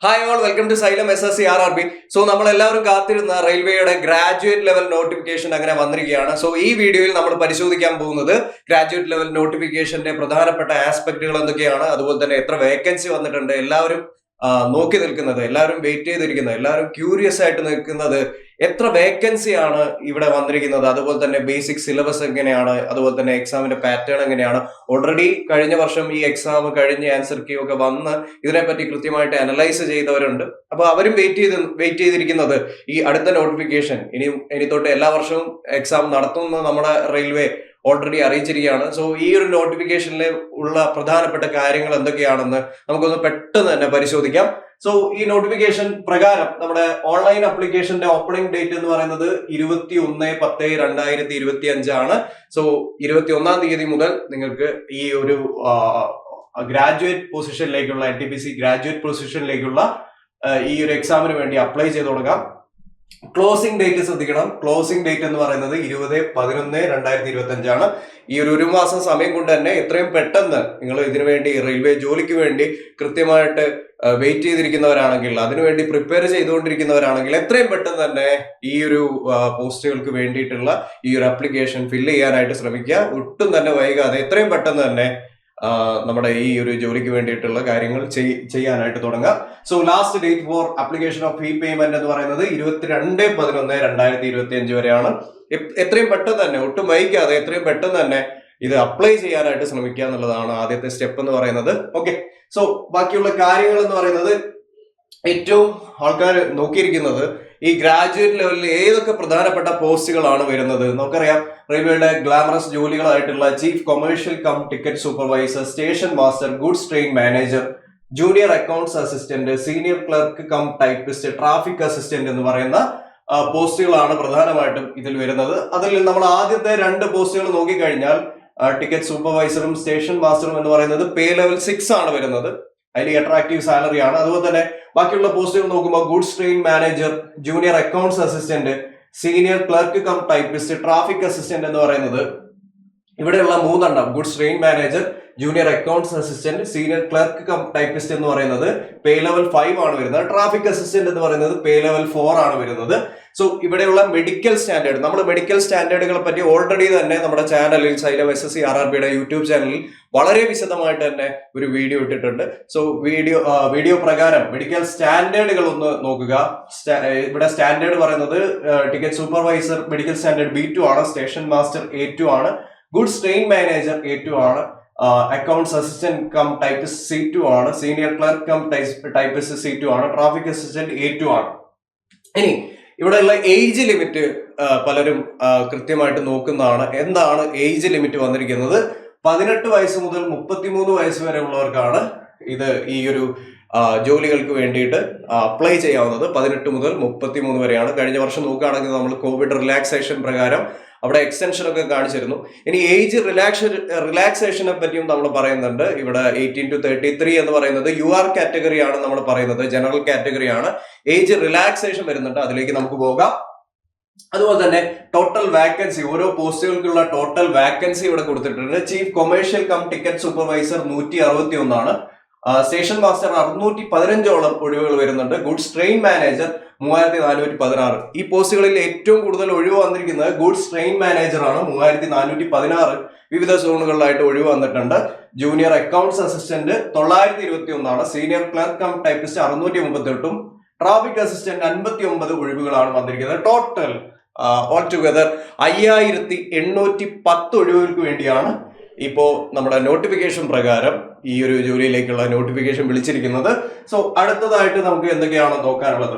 Hi all, welcome to Xylem SSC RRB. So നമ്മളെല്ലാവരും കാത്തിരുന്ന റെയിൽവേയുടെ ഗ്രാജുവേറ്റ് ലെവൽ നോട്ടിഫിക്കേഷൻ അങ്ങനെ വന്നിരിക്കുകയാണ്. സോ ഈ വീഡിയോയിൽ നമ്മൾ പരിശോധിക്കാൻ പോകുന്നത് ഗ്രാജുവേറ്റ് ലെവൽ നോട്ടിഫിക്കേഷന്റെ പ്രധാനപ്പെട്ട ആസ്പെക്ടുകൾ എന്തൊക്കെയാണ്, അതുപോലെ തന്നെ എത്ര വേക്കൻസി വന്നിട്ടുണ്ട്, എല്ലാവരും നോക്കി നിൽക്കുന്നത്, എല്ലാവരും വെയിറ്റ് ചെയ്തിരിക്കുന്നത്, എല്ലാവരും ക്യൂരിയസ് ആയിട്ട് നിൽക്കുന്നത് എത്ര വേക്കൻസി ആണ് ഇവിടെ വന്നിരിക്കുന്നത്, അതുപോലെ തന്നെ ബേസിക് സിലബസ് എങ്ങനെയാണ്, അതുപോലെ തന്നെ എക്സാമിന്റെ പാറ്റേൺ എങ്ങനെയാണ്. ഓൾറെഡി കഴിഞ്ഞ വർഷം ഈ എക്സാം കഴിഞ്ഞ് ആൻസർ കീ ഒക്കെ വന്ന് ഇതിനെപ്പറ്റി കൃത്യമായിട്ട് അനലൈസ് ചെയ്തവരുണ്ട്. അപ്പൊ അവരും വെയിറ്റ് ചെയ്തിരിക്കുന്നത് ഈ അടുത്ത നോട്ടിഫിക്കേഷൻ. ഇനി തൊട്ട് എല്ലാ വർഷവും എക്സാം നടത്തുന്ന നമ്മുടെ റെയിൽവേ ഓൾറെഡി അറിയിച്ചിരിക്കുകയാണ്. സോ ഈ ഒരു നോട്ടിഫിക്കേഷനിൽ ഉള്ള പ്രധാനപ്പെട്ട കാര്യങ്ങൾ എന്തൊക്കെയാണെന്ന് നമുക്കൊന്ന് പെട്ടെന്ന് തന്നെ പരിശോധിക്കാം. സോ ഈ നോട്ടിഫിക്കേഷൻ പ്രകാരം നമ്മുടെ ഓൺലൈൻ ആപ്ലിക്കേഷന്റെ ഓപ്പണിംഗ് ഡേറ്റ് എന്ന് പറയുന്നത് 21/10/2025 ആണ്. സോ 21-ാം തീയതി മുതൽ നിങ്ങൾക്ക് ഈ ഒരു ഗ്രാജുവേറ്റ് പൊസിഷനിലേക്കുള്ള NTPC ഗ്രാജുവേറ്റ് പൊസിഷനിലേക്കുള്ള ഈ ഒരു എക്സാമിന് വേണ്ടി അപ്ലൈ ചെയ്ത് തുടങ്ങാം. ക്ലോസിംഗ് ഡേറ്റ് ശ്രദ്ധിക്കണം. ക്ലോസിംഗ് ഡേറ്റ് എന്ന് പറയുന്നത് 20/11/2025 ആണ്. ഈ ഒരു മാസം സമയം കൊണ്ട് തന്നെ എത്രയും പെട്ടെന്ന് നിങ്ങൾ ഇതിനു വേണ്ടി റെയിൽവേ ജോലിക്ക് വേണ്ടി കൃത്യമായിട്ട് വെയിറ്റ് ചെയ്തിരിക്കുന്നവരാണെങ്കിൽ, അതിനുവേണ്ടി പ്രിപ്പയർ ചെയ്തുകൊണ്ടിരിക്കുന്നവരാണെങ്കിൽ എത്രയും പെട്ടെന്ന് തന്നെ ഈ ഒരു പോസ്റ്റുകൾക്ക് വേണ്ടിയിട്ടുള്ള ഈ ഒരു ആപ്ലിക്കേഷൻ ഫില്ല് ചെയ്യാനായിട്ട് ശ്രമിക്കുക. ഒട്ടും തന്നെ വൈകാതെ എത്രയും പെട്ടെന്ന് തന്നെ നമ്മുടെ ഈ ഒരു ജോലിക്ക് വേണ്ടിയിട്ടുള്ള കാര്യങ്ങൾ ചെയ്യാനായിട്ട് തുടങ്ങാം. So last date for application of fee payment എന്ന് പറയുന്നത് 22/11/2025 വരെയാണ്. എത്രയും പെട്ടെന്ന് തന്നെ, ഒട്ടും വൈകാതെ എത്രയും പെട്ടെന്ന് തന്നെ ഇത് അപ്ലൈ ചെയ്യാനായിട്ട് ശ്രമിക്കുക എന്നുള്ളതാണ് ആദ്യത്തെ സ്റ്റെപ്പ് എന്ന് പറയുന്നത്. ഓക്കെ, സോ ബാക്കിയുള്ള കാര്യങ്ങൾ എന്ന് പറയുന്നത് ഏറ്റവും ആൾക്കാർ നോക്കിയിരിക്കുന്നത് ഈ ഗ്രാജുവേറ്റ് ലെവലിൽ ഏതൊക്കെ പ്രധാനപ്പെട്ട പോസ്റ്റുകളാണ് വരുന്നത്. നമുക്കറിയാം റെയിൽവേയുടെ ഗ്ലാമറസ് ജോലികളായിട്ടുള്ള chief commercial cum ticket supervisor, station master, goods train manager, junior accounts assistant, senior clerk cum typist, traffic assistant എന്ന് പറയുന്ന പോസ്റ്റുകളാണ് പ്രധാനമായിട്ടും ഇതിൽ വരുന്നത്. അതിൽ നമ്മൾ ആദ്യത്തെ 2 പോസ്റ്റുകൾ നോക്കിക്കഴിഞ്ഞാൽ ടിക്കറ്റ് സൂപ്പർവൈസറും സ്റ്റേഷൻ മാസ്റ്ററും എന്ന് പറയുന്നത് പേ ലെവൽ 6 ആണ് വരുന്നത്. അതിൽ അട്രാക്റ്റീവ് സാലറി ആണ്. അതുപോലെ തന്നെ ബാക്കിയുള്ള പോസ്റ്റുകൾ നോക്കുമ്പോൾ goods train manager, junior accounts assistant, senior clerk cum typist, traffic assistant എന്ന് പറയുന്നത് ഇവിടെയുള്ള 3 goods train manager, junior accounts assistant, senior clerk cum typist എന്ന് പറയുന്നത് പേ ലെവൽ 5 ആണ് വരുന്നത്. ട്രാഫിക് അസിസ്റ്റന്റ് എന്ന് പറയുന്നത് പേ ലെവൽ 4 ആണ് വരുന്നത്. സോ ഇവിടെയുള്ള മെഡിക്കൽ സ്റ്റാൻഡേർഡ്, നമ്മൾ മെഡിക്കൽ സ്റ്റാൻഡേർഡുകളെ പറ്റി ഓൾറെഡി തന്നെ നമ്മുടെ ചാനലിൽ സൈലം SSC RRBയുടെ യൂട്യൂബ് ചാനലിൽ വളരെ വിശദമായിട്ട് തന്നെ ഒരു വീഡിയോ ഇട്ടിട്ടുണ്ട്. സോ വീഡിയോ പ്രകാരം മെഡിക്കൽ സ്റ്റാൻഡേർഡുകൾ ഒന്ന് നോക്കുക. ഇവിടെ സ്റ്റാൻഡേർഡ് പറയുന്നത് ticket supervisor medical standard B2 ആണ്, സ്റ്റേഷൻ മാസ്റ്റർ A2 ആണ്, ഗുഡ്സ് ട്രെയിൻ മാനേജർ A2 ആണ്, accounts assistant cum typist C2 ആണ്, senior clerk cum typist C2 ആണ്, ട്രാഫിക് അസിസ്റ്റന്റ് A2 ആണ്. ഇനി ഇവിടെയുള്ള ഏജ് ലിമിറ്റ് പലരും കൃത്യമായിട്ട് നോക്കുന്നതാണ്. എന്താണ് ഏജ് ലിമിറ്റ് വന്നിരിക്കുന്നത്? 18 വയസ്സ് മുതൽ 33 വയസ്സ് വരെ ഉള്ളവർക്കാണ് ഇത് ഈ ഒരു ജോലികൾക്ക് വേണ്ടിയിട്ട് അപ്ലൈ ചെയ്യാവുന്നത്. 18 മുതൽ 33 വരെയാണ്. കഴിഞ്ഞ വർഷം നോക്കുകയാണെങ്കിൽ നമ്മൾ കോവിഡ് റിലാക്സേഷൻ പ്രകാരം അവിടെ എക്സ്റ്റൻഷൻ ഒക്കെ കാണിച്ചിരുന്നു. ഇനി ഏജ് റിലാക്സേഷനെ പറ്റിയും നമ്മൾ പറയുന്നുണ്ട്. ഇവിടെ 18 to 33 എന്ന് പറയുന്നത് UR കാറ്റഗറി ആണ് നമ്മൾ പറയുന്നത്, ജനറൽ കാറ്റഗറി ആണ്. ഏജ് റിലാക്സേഷൻ വരുന്നുണ്ട്, അതിലേക്ക് നമുക്ക് പോകാം. അതുപോലെ തന്നെ ടോട്ടൽ വാക്കൻസി, ഓരോ പോസ്റ്റുകൾക്കുള്ള ടോട്ടൽ വാക്കൻസി ഇവിടെ കൊടുത്തിട്ടുണ്ട്. Chief commercial cum ticket supervisor 161 ആണ്. സ്റ്റേഷൻ മാസ്റ്റർ 615ഓളം ഒഴിവുകൾ വരുന്നുണ്ട്. Goods train manager 3416. ഈ പോസ്റ്റുകളിൽ ഏറ്റവും കൂടുതൽ ഒഴിവ് വന്നിരിക്കുന്നത് ഗുഡ്സ് ട്രെയിൻ മാനേജർ ആണ്, 3416. വിവിധ സോണുകളിലായിട്ട് ഒഴിവ് വന്നിട്ടുണ്ട്. ജൂനിയർ അക്കൗണ്ട്സ് അസിസ്റ്റന്റ് 921 ആണ്. സീനിയർ ക്ലർക്ക് കം ടൈപ്പിസ്റ്റ് 638ഉം ട്രാഫിക് അസിസ്റ്റന്റ് 59 ഒഴിവുകളാണ് വന്നിരിക്കുന്നത്. ടോട്ടൽ ഓൾ ടുഗദർ 5810 ഒഴിവുകൾക്ക് വേണ്ടിയാണ് ഇപ്പോ നമ്മുടെ നോട്ടിഫിക്കേഷൻ പ്രകാരം ഈ ഒരു ജോലിയിലേക്കുള്ള നോട്ടിഫിക്കേഷൻ വിളിച്ചിരിക്കുന്നത്. സോ അടുത്തതായിട്ട് നമുക്ക് എന്തൊക്കെയാണ് നോക്കാനുള്ളത്?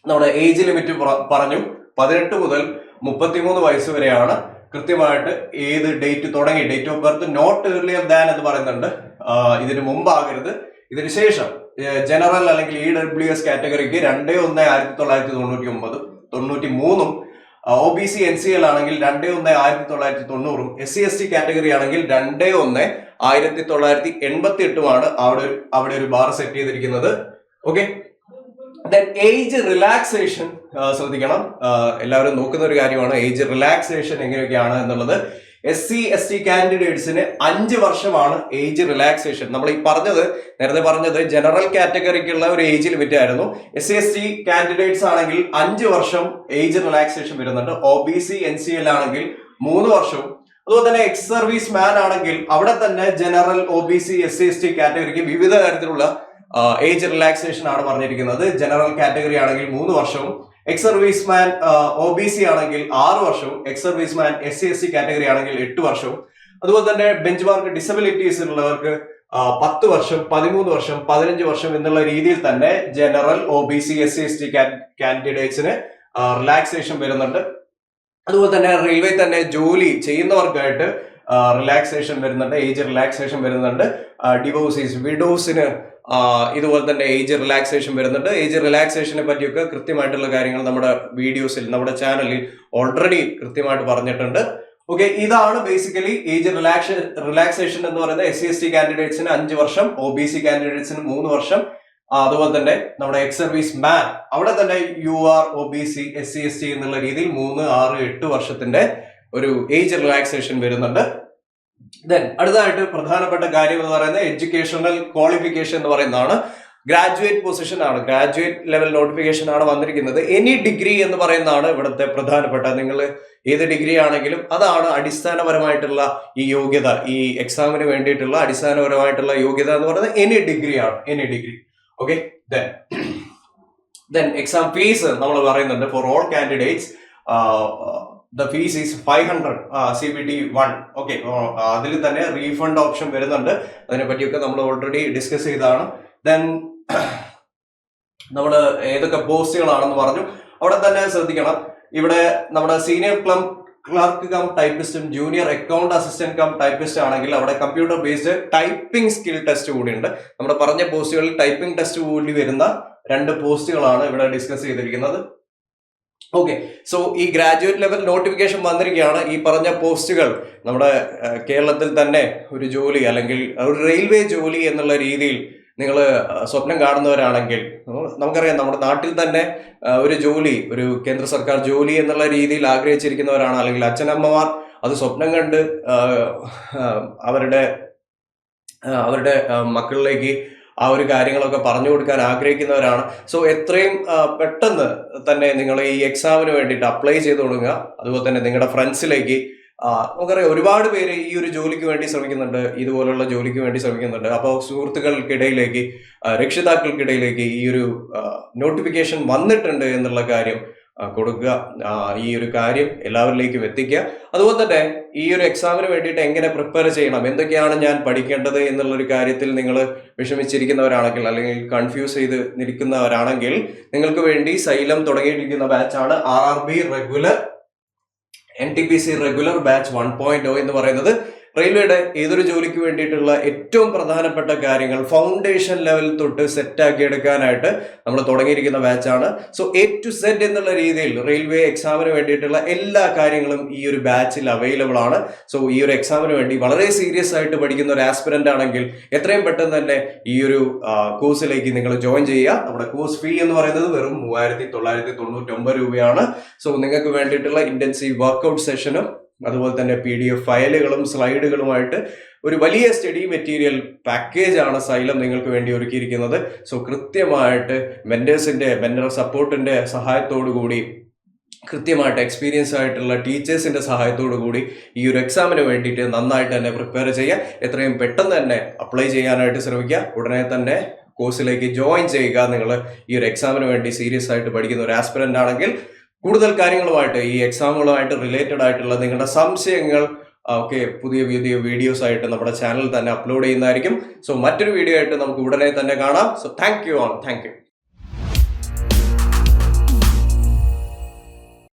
നമ്മുടെ ഏജ് ലിമിറ്റ് പറഞ്ഞു, 18 മുതൽ 33 വയസ്സ് വരെയാണ്. കൃത്യമായിട്ട് ഏത് ഡേറ്റ് തുടങ്ങി, date of birth not earlier than എന്ന് പറയുന്നുണ്ട്. ഇതിന് മുമ്പാകരുത്. ഇതിന് ശേഷം ജനറൽ അല്ലെങ്കിൽ EWS കാറ്റഗറിക്ക് 2/1/1999 93ഉം, OBC NCL ആണെങ്കിൽ 2/1/1990ഉം, SC/ST കാറ്റഗറി ആണെങ്കിൽ 2/1/1988ഉമാണ് അവിടെ ഒരു ബാർ സെറ്റ് ചെയ്തിരിക്കുന്നത്. ഓക്കെ, ഏജ് റിലാക്സേഷൻ ശ്രദ്ധിക്കണം. എല്ലാവരും നോക്കുന്ന ഒരു കാര്യമാണ് ഏജ് റിലാക്സേഷൻ എങ്ങനെയൊക്കെയാണ് എന്നുള്ളത്. SC/ST കാൻഡിഡേറ്റ്സിന് 5 വർഷമാണ് ഏജ് റിലാക്സേഷൻ. നമ്മൾ ഈ നേരത്തെ പറഞ്ഞത് ജനറൽ കാറ്റഗറിക്കുള്ള ഒരു ഏജ് ലിമിറ്റ് ആയിരുന്നു. SC/ST കാൻഡിഡേറ്റ്സ് ആണെങ്കിൽ 5 വർഷം ഏജ് റിലാക്സേഷൻ വരുന്നുണ്ട്. OBC NCL ആണെങ്കിൽ 3 വർഷവും. അതുപോലെ തന്നെ എക്സ് സർവീസ് മാൻ ആണെങ്കിൽ അവിടെ തന്നെ ജനറൽ, OBC, SC/ST കാറ്റഗറിക്ക് വിവിധ തരത്തിലുള്ള ഏജ് റിലാക്സേഷൻ ആണ് പറഞ്ഞിരിക്കുന്നത്. ജനറൽ കാറ്റഗറി ആണെങ്കിൽ 3 വർഷവും, എക്സ് സർവീസ് മാൻ OBC ആണെങ്കിൽ 6 വർഷവും, ex service man SC/ST category ആണെങ്കിൽ 8 വർഷവും. അതുപോലെ തന്നെ ബെഞ്ച് മാർക്ക് ഡിസബിലിറ്റീസ് ഉള്ളവർക്ക് 10 വർഷം, 13 വർഷം, 15 വർഷം എന്നുള്ള രീതിയിൽ തന്നെ ജനറൽ, OBC, SC/ST കാൻഡിഡേറ്റ്സിന് റിലാക്സേഷൻ വരുന്നുണ്ട്. അതുപോലെ തന്നെ റെയിൽവേ തന്നെ ജോലി ചെയ്യുന്നവർക്കായിട്ട് റിലാക്സേഷൻ വരുന്നുണ്ട്, ഏജ് റിലാക്സേഷൻ വരുന്നുണ്ട്. ഡിവോഴ്സീസ്, വിഡോസിന് ഇതുപോലെ തന്നെ ഏജ് റിലാക്സേഷൻ വരുന്നുണ്ട്. ഏജ് റിലാക്സേഷനെ പറ്റിയൊക്കെ കൃത്യമായിട്ടുള്ള കാര്യങ്ങൾ നമ്മുടെ വീഡിയോസിൽ, നമ്മുടെ ചാനലിൽ ഓൾറെഡി കൃത്യമായിട്ട് പറഞ്ഞിട്ടുണ്ട്. ഓക്കെ, ഇതാണ് ബേസിക്കലി ഏജ് റിലാക്സേഷൻ എന്ന് പറയുന്നത്. SC/ST കാൻഡിഡേറ്റ്സിന് 5 വർഷം, OBC കാൻഡിഡേറ്റ്സിന് 3 വർഷം. അതുപോലെ തന്നെ നമ്മുടെ എക്സ് സർവീസ് മാൻ അവിടെ തന്നെ UR, OBC, SC/ST എന്നുള്ള രീതിയിൽ 3, 6, 8 വർഷത്തിന്റെ ഒരു ഏജ് റിലാക്സേഷൻ വരുന്നുണ്ട്. ദെൻ അടുത്തതായിട്ട് പ്രധാനപ്പെട്ട കാര്യം എന്ന് പറയുന്നത് എഡ്യൂക്കേഷണൽ ക്വാളിഫിക്കേഷൻ എന്ന് പറയുന്നതാണ്. ഗ്രാജുവേറ്റ് പൊസിഷൻ ആണ്, ഗ്രാജുവേറ്റ് ലെവൽ നോട്ടിഫിക്കേഷൻ ആണ് വന്നിരിക്കുന്നത്. എനി ഡിഗ്രി എന്ന് പറയുന്നതാണ് ഇവിടുത്തെ പ്രധാനപ്പെട്ട. നിങ്ങൾ ഏത് ഡിഗ്രി ആണെങ്കിലും അതാണ് അടിസ്ഥാനപരമായിട്ടുള്ള ഈ യോഗ്യത, ഈ എക്സാമിന് വേണ്ടിയിട്ടുള്ള അടിസ്ഥാനപരമായിട്ടുള്ള യോഗ്യത എന്ന് പറയുന്നത് എനി ഡിഗ്രി ആണ്, any degree. Okay, then exam fees നമ്മൾ പറയുന്നുണ്ട്. For all candidates the fees is 500 CBT 1. Okay, അതിൽ തന്നെ റീഫണ്ട് ഓപ്ഷൻ വരുന്നുണ്ട്. അതിനെ പറ്റിയൊക്കെ നമ്മൾ ഓൾറെഡി ഡിസ്കസ് ചെയ്തതാണ്. ദെൻ നമ്മൾ ഏതൊക്കെ പോസ്റ്റുകളാണെന്ന് പറഞ്ഞു. അവിടെ തന്നെ ശ്രദ്ധിക്കണം, ഇവിടെ നമ്മുടെ സീനിയർ ക്ലർക്ക് കം ടൈപ്പിസ്റ്റും junior account assistant cum typist ആണെങ്കിൽ അവിടെ computer based typing skill test കൂടിയുണ്ട്. നമ്മുടെ പറഞ്ഞ പോസ്റ്റുകളിൽ ടൈപ്പിംഗ് ടെസ്റ്റ് കൂടി വരുന്ന 2 പോസ്റ്റുകളാണ് ഇവിടെ ഡിസ്കസ് ചെയ്തിരിക്കുന്നത്. ഓക്കെ, സോ ഈ ഗ്രാജുവേറ്റ് ലെവൽ നോട്ടിഫിക്കേഷൻ വന്നിരിക്കുകയാണ്. ഈ പറഞ്ഞ പോസ്റ്റുകൾ നമ്മുടെ കേരളത്തിൽ തന്നെ ഒരു ജോലി അല്ലെങ്കിൽ ഒരു റെയിൽവേ ജോലി എന്നുള്ള രീതിയിൽ നിങ്ങൾ സ്വപ്നം കാണുന്നവരാണെങ്കിൽ, നമുക്കറിയാം നമ്മുടെ നാട്ടിൽ തന്നെ ഒരു ജോലി, ഒരു കേന്ദ്ര സർക്കാർ ജോലി എന്നുള്ള രീതിയിൽ ആഗ്രഹിച്ചിരിക്കുന്നവരാണ്, അല്ലെങ്കിൽ അച്ഛനമ്മമാർ അത് സ്വപ്നം കണ്ട് അവരുടെ മക്കളിലേക്ക് ആ ഒരു കാര്യങ്ങളൊക്കെ പറഞ്ഞു കൊടുക്കാൻ ആഗ്രഹിക്കുന്നവരാണ്. സോ എത്രയും പെട്ടെന്ന് തന്നെ നിങ്ങൾ ഈ എക്സാമിന് വേണ്ടിയിട്ട് അപ്ലൈ ചെയ്ത് തുടങ്ങുക. അതുപോലെ തന്നെ നിങ്ങളുടെ ഫ്രണ്ട്സിലേക്ക്, നമുക്കറിയാം ഒരുപാട് പേര് ഈ ഒരു ജോലിക്ക് വേണ്ടി ശ്രമിക്കുന്നുണ്ട്, ഇതുപോലുള്ള ജോലിക്ക് വേണ്ടി ശ്രമിക്കുന്നുണ്ട്. അപ്പോൾ സുഹൃത്തുക്കൾക്കിടയിലേക്ക്, രക്ഷിതാക്കൾക്കിടയിലേക്ക് ഈ ഒരു നോട്ടിഫിക്കേഷൻ വന്നിട്ടുണ്ട് എന്നുള്ള കാര്യം കൊടുക്കുക. ഈ ഒരു കാര്യം എല്ലാവരിലേക്കും എത്തിക്കുക. അതുപോലെ തന്നെ ഈ ഒരു എക്സാമിന് വേണ്ടിയിട്ട് എങ്ങനെ പ്രിപ്പയർ ചെയ്യണം, എന്തൊക്കെയാണ് ഞാൻ പഠിക്കേണ്ടത് എന്നുള്ളൊരു കാര്യത്തിൽ നിങ്ങൾ വിഷമിച്ചിരിക്കുന്നവരാണെങ്കിൽ അല്ലെങ്കിൽ കൺഫ്യൂസ് ചെയ്ത് നിൽക്കുന്നവരാണെങ്കിൽ നിങ്ങൾക്ക് വേണ്ടി സൈലം തുടങ്ങിയിരിക്കുന്ന ബാച്ചാണ് RRB regular NTPC regular batch 1.0 എന്ന് പറയുന്നത്. റെയിൽവേയുടെ ഏതൊരു ജോലിക്ക് വേണ്ടിയിട്ടുള്ള ഏറ്റവും പ്രധാനപ്പെട്ട കാര്യങ്ങൾ ഫൗണ്ടേഷൻ ലെവൽ തൊട്ട് സെറ്റാക്കി എടുക്കാനായിട്ട് നമ്മൾ തുടങ്ങിയിരിക്കുന്ന ബാച്ചാണ്. സോ A to Z എന്നുള്ള രീതിയിൽ റെയിൽവേ എക്സാമിന് വേണ്ടിയിട്ടുള്ള എല്ലാ കാര്യങ്ങളും ഈ ഒരു ബാച്ചിൽ അവൈലബിൾ ആണ്. സോ ഈ ഒരു എക്സാമിന് വേണ്ടി വളരെ സീരിയസ് ആയിട്ട് പഠിക്കുന്ന ഒരു ആസ്പിരന്റ് ആണെങ്കിൽ എത്രയും പെട്ടെന്ന് തന്നെ ഈ ഒരു കോഴ്സിലേക്ക് നിങ്ങൾ ജോയിൻ ചെയ്യുക. നമ്മുടെ കോഴ്സ് ഫീ എന്ന് പറയുന്നത് വെറും 3999 രൂപയാണ്. സോ നിങ്ങൾക്ക് വേണ്ടിയിട്ടുള്ള ഇന്റൻസീവ് വർക്ക്ഔട്ട് സെഷനും അതുപോലെ തന്നെ PDF ഫയലുകളും സ്ലൈഡുകളുമായിട്ട് ഒരു വലിയ സ്റ്റഡി മെറ്റീരിയൽ പാക്കേജ് ആണ് സൈലം നിങ്ങൾക്ക് വേണ്ടി ഒരുക്കിയിരിക്കുന്നത്. സോ കൃത്യമായിട്ട് മെന്റർ സപ്പോർട്ടിന്റെ സഹായത്തോടു കൂടി, കൃത്യമായിട്ട് എക്സ്പീരിയൻസ് ആയിട്ടുള്ള ടീച്ചേഴ്സിന്റെ സഹായത്തോടു കൂടി ഈ ഒരു എക്സാമിന് വേണ്ടിയിട്ട് നന്നായിട്ട് തന്നെ പ്രിപ്പയർ ചെയ്യുക. എത്രയും പെട്ടെന്ന് തന്നെ അപ്ലൈ ചെയ്യാനായിട്ട് ശ്രമിക്കുക. ഉടനെ തന്നെ കോഴ്സിലേക്ക് ജോയിൻ ചെയ്യുക. നിങ്ങൾ ഈ ഒരു എക്സാമിന് വേണ്ടി സീരിയസ് ആയിട്ട് പഠിക്കുന്ന ഒരു ആസ്പിരന്റ് ആണെങ്കിൽ കൂടുതൽ കാര്യങ്ങളുമായിട്ട്, ഈ എക്സാമുകളുമായിട്ട് റിലേറ്റഡ് ആയിട്ടുള്ള നിങ്ങളുടെ സംശയങ്ങൾ ഒക്കെ പുതിയ വീഡിയോസ് ആയിട്ട് നമ്മുടെ ചാനൽ തന്നെ അപ്ലോഡ് ചെയ്യുന്നതായിരിക്കും. സോ മറ്റൊരു വീഡിയോ ആയിട്ട് നമുക്ക് ഉടനെ തന്നെ കാണാം. So thank you.